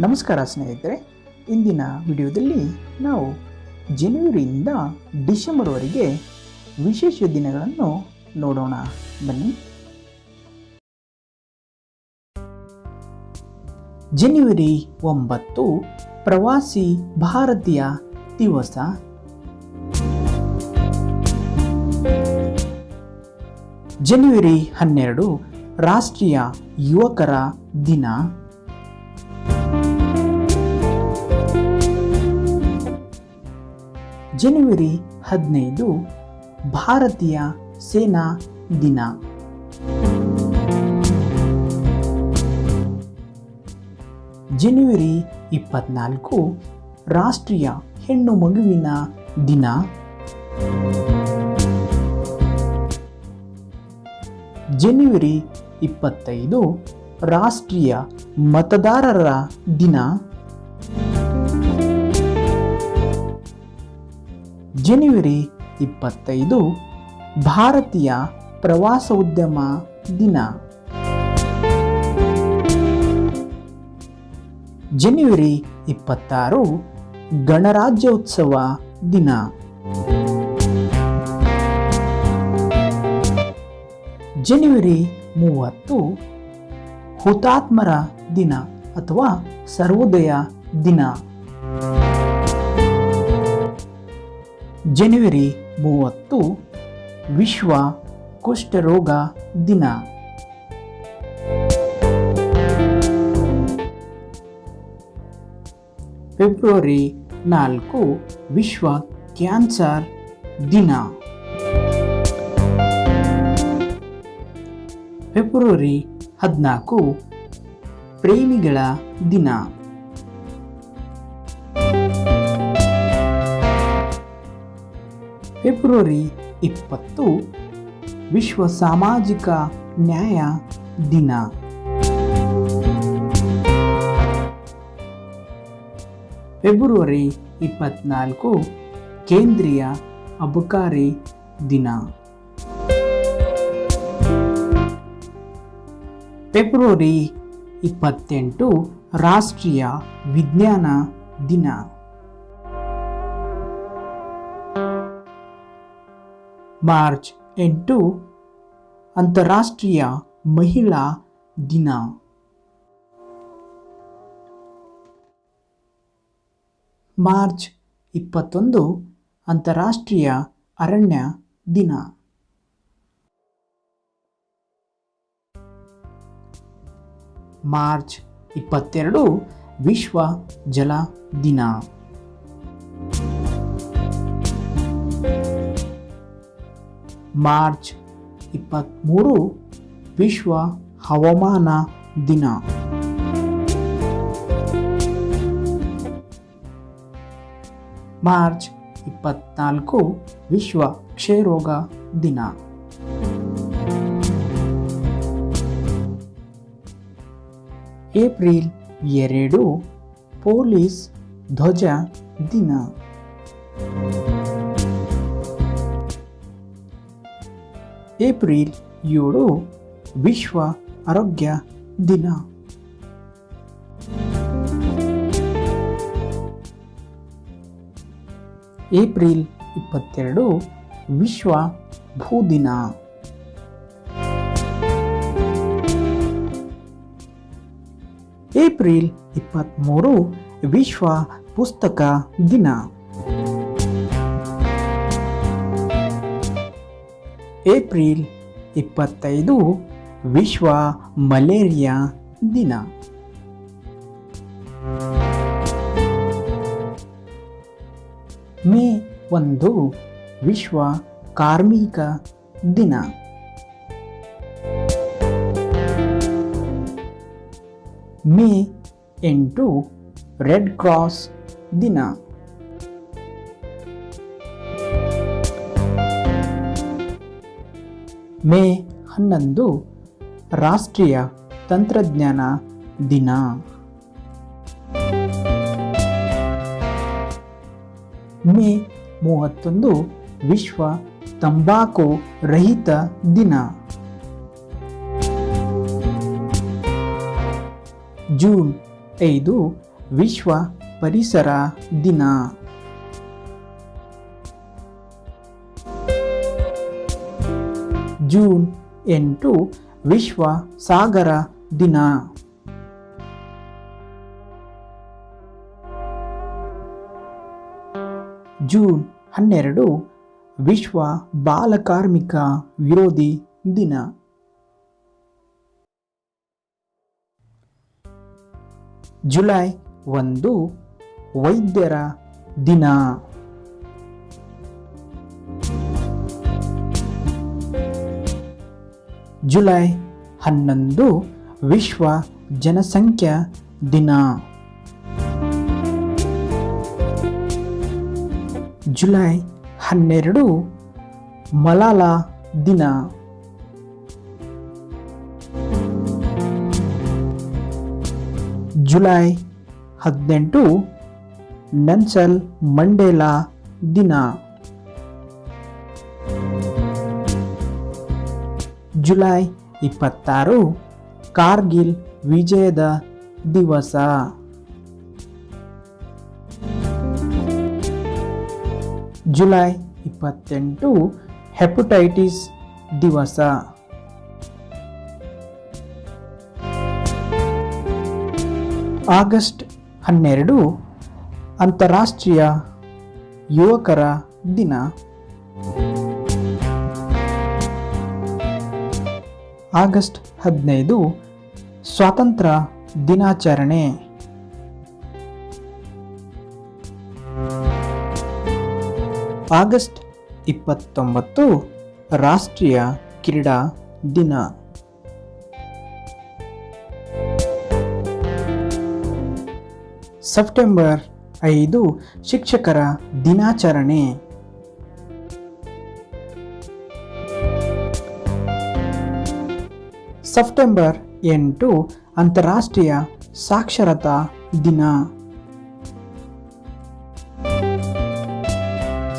ನಮಸ್ಕಾರ ಸ್ನೇಹಿತರೆ, ಇಂದಿನ ವಿಡಿಯೋದಲ್ಲಿ ನಾವು ಜನವರಿಯಿಂದ ಡಿಸೆಂಬರ್ವರೆಗೆ ವಿಶೇಷ ದಿನಗಳನ್ನು ನೋಡೋಣ. ಬನ್ನಿ. ಜನವರಿ 9 ಪ್ರವಾಸಿ ಭಾರತೀಯ ದಿವಸ. ಜನವರಿ 12 ರಾಷ್ಟ್ರೀಯ ಯುವಕರ ದಿನ. ಜನವರಿ 15 ಭಾರತೀಯ ಸೇನಾ ದಿನ. ಜನವರಿ 24 ರಾಷ್ಟ್ರೀಯ ಹೆಣ್ಣು ಮಗುವಿನ ದಿನ. ಜನವರಿ 25 ರಾಷ್ಟ್ರೀಯ ಮತದಾರರ ದಿನ. ಜನವರಿ 25 ಭಾರತೀಯ ಪ್ರವಾಸೋದ್ಯಮ ದಿನ. ಜನವರಿ 26 ಗಣರಾಜ್ಯೋತ್ಸವ ದಿನ. ಜನವರಿ 30 ಹುತಾತ್ಮರ ದಿನ ಅಥವಾ ಸರ್ವೋದಯ ದಿನ. ಜನವರಿ 30 ವಿಶ್ವ ಕುಷ್ಠರೋಗ ದಿನ. ಫೆಬ್ರವರಿ 4 ವಿಶ್ವ ಕ್ಯಾನ್ಸರ್ ದಿನ. ಫೆಬ್ರವರಿ 14 ಪ್ರೇಮಿಗಳ ದಿನ. ಫೆಬ್ರವರಿ 20 ವಿಶ್ವ ಸಾಮಾಜಿಕ ನ್ಯಾಯ ದಿನ. ಫೆಬ್ರವರಿ 24 ಕೇಂದ್ರೀಯ ಅಬಕಾರಿ ದಿನ. ಫೆಬ್ರವರಿ 28 ರಾಷ್ಟ್ರೀಯ ವಿಜ್ಞಾನ ದಿನ. ಮಾರ್ಚ್ 8 ಅಂತಾರಾಷ್ಟ್ರೀಯ ಮಹಿಳಾ ದಿನ. ಮಾರ್ಚ್ 21 ಅಂತಾರಾಷ್ಟ್ರೀಯ ಅರಣ್ಯ ದಿನ. ಮಾರ್ಚ್ 22 ವಿಶ್ವ ಜಲ ದಿನ. ಮಾರ್ಚ್ 23 ವಿಶ್ವ ಹವಾಮಾನ ದಿನ. ಮಾರ್ಚ್ 24 ವಿಶ್ವ ಕ್ಷಯರೋಗ ದಿನ. ಏಪ್ರಿಲ್ 2 ಪೊಲೀಸ್ ಧ್ವಜ ದಿನ. ಏಪ್ರಿಲ್ 7 ವಿಶ್ವ ಆರೋಗ್ಯ ದಿನ. ಏಪ್ರಿಲ್ 22 ವಿಶ್ವ ಭೂದಿನ. ಏಪ್ರಿಲ್ 23 ವಿಶ್ವ ಪುಸ್ತಕ ದಿನ. ಏಪ್ರಿಲ್ 25 ವಿಶ್ವ ಮಲೇರಿಯಾ ದಿನ. ಮೇ 1 ವಿಶ್ವ ಕಾರ್ಮಿಕ ದಿನ. ಮೇ 8 ರೆಡ್ ಕ್ರಾಸ್ ದಿನ. ಮೇ 11 ರಾಷ್ಟ್ರೀಯ ತಂತ್ರಜ್ಞಾನ ದಿನ. ಮೇ 31 ವಿಶ್ವ ತಂಬಾಕು ರಹಿತ ದಿನ. ಜೂನ್ 5 ವಿಶ್ವ ಪರಿಸರ ದಿನ. ಜೂನ್ 8 ವಿಶ್ವ ಸಾಗರ ದಿನ. ಜೂನ್ 12 ವಿಶ್ವ ಬಾಲಕಾರ್ಮಿಕ ವಿರೋಧಿ ದಿನ. ಜುಲೈ 1 ವೈದ್ಯರ ದಿನ. ಜುಲೈ 11 ವಿಶ್ವ ಜನಸಂಖ್ಯಾ ದಿನ. ಜುಲೈ 12 ಮಲಾಲಾ ದಿನ. ಜುಲೈ 18 ನೆಲ್ಸನ್ ಮಂಡೇಲಾ ದಿನ. ಜುಲೈ 26 ಕಾರ್ಗಿಲ್ ವಿಜಯದ ದಿವಸ. ಜುಲೈ 28 ಹೆಪಟೈಟಿಸ್ ದಿವಸ. ಆಗಸ್ಟ್ 12 ಅಂತಾರಾಷ್ಟ್ರೀಯ ಯುವಕರ ದಿನ. ಆಗಸ್ಟ್ 15 ಸ್ವಾತಂತ್ರ್ಯ ದಿನಾಚರಣೆ. ಆಗಸ್ಟ್ 29 ರಾಷ್ಟ್ರೀಯ ಕ್ರೀಡಾ ದಿನ. ಸೆಪ್ಟೆಂಬರ್ 5 ಶಿಕ್ಷಕರ ದಿನಾಚರಣೆ. ಸೆಪ್ಟೆಂಬರ್ 8 ಅಂತಾರಾಷ್ಟ್ರೀಯ ಸಾಕ್ಷರತಾ ದಿನ.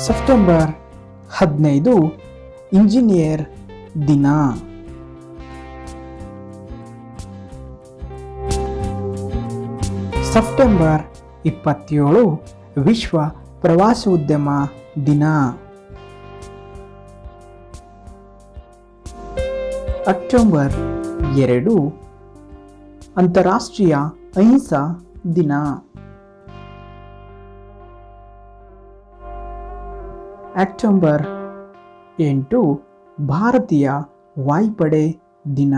ಸೆಪ್ಟೆಂಬರ್ 15 ಇಂಜಿನಿಯರ್ ದಿನ. ಸೆಪ್ಟೆಂಬರ್ 27 ವಿಶ್ವ ಪ್ರವಾಸೋದ್ಯಮ ದಿನ. ಅಕ್ಟೋಬರ್ 2 ಅಂತಾರಾಷ್ಟ್ರೀಯ ಅಹಿಂಸಾ ದಿನ. ಅಕ್ಟೋಬರ್ 8 ಭಾರತೀಯ ವಾಯುಪಡೆ ದಿನ.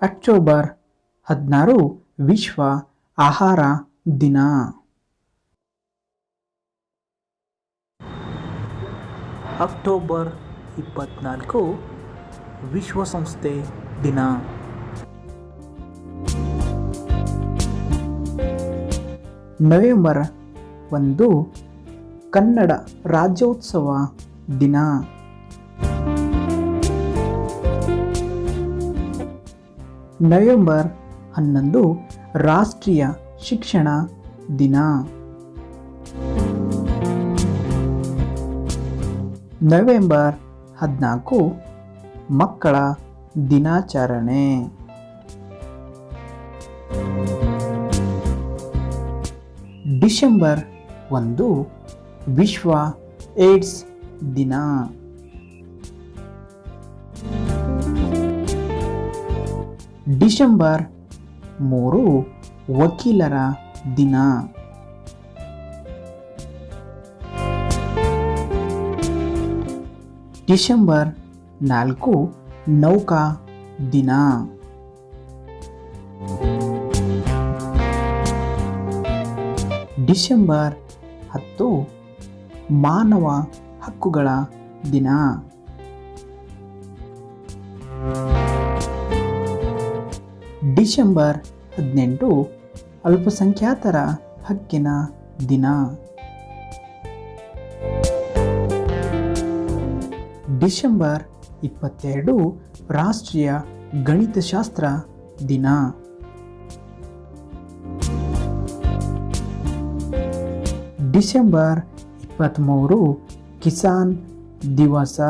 ಅಕ್ಟೋಬರ್ 16 ವಿಶ್ವ ಆಹಾರ ದಿನ. ಅಕ್ಟೋಬರ್ 24 ವಿಶ್ವಸಂಸ್ಥೆ ದಿನ. ನವೆಂಬರ್ 1 ಕನ್ನಡ ರಾಜ್ಯೋತ್ಸವ ದಿನ. ನವೆಂಬರ್ 11 ರಾಷ್ಟ್ರೀಯ ಶಿಕ್ಷಣ ದಿನ. ನವೆಂಬರ್ 14 ಮಕ್ಕಳ ದಿನಾಚರಣೆ. ಡಿಸೆಂಬರ್ 1 ವಿಶ್ವ ಏಡ್ಸ್ ದಿನ. ಡಿಸೆಂಬರ್ 3 ವಕೀಲರ ದಿನ. ಡಿಸೆಂಬರ್ 4 ನೌಕಾ ದಿನ. ಡಿಸೆಂಬರ್ 10 ಮಾನವ ಹಕ್ಕುಗಳ ದಿನ. ಡಿಸೆಂಬರ್ 18 ಅಲ್ಪಸಂಖ್ಯಾತರ ಹಕ್ಕಿನ ದಿನ. ಡಿಸೆಂಬರ್ 22 ರಾಷ್ಟ್ರೀಯ ಗಣಿತಶಾಸ್ತ್ರ ದಿನ. ಡಿಸೆಂಬರ್ 23 ಕಿಸಾನ್ ದಿವಸ.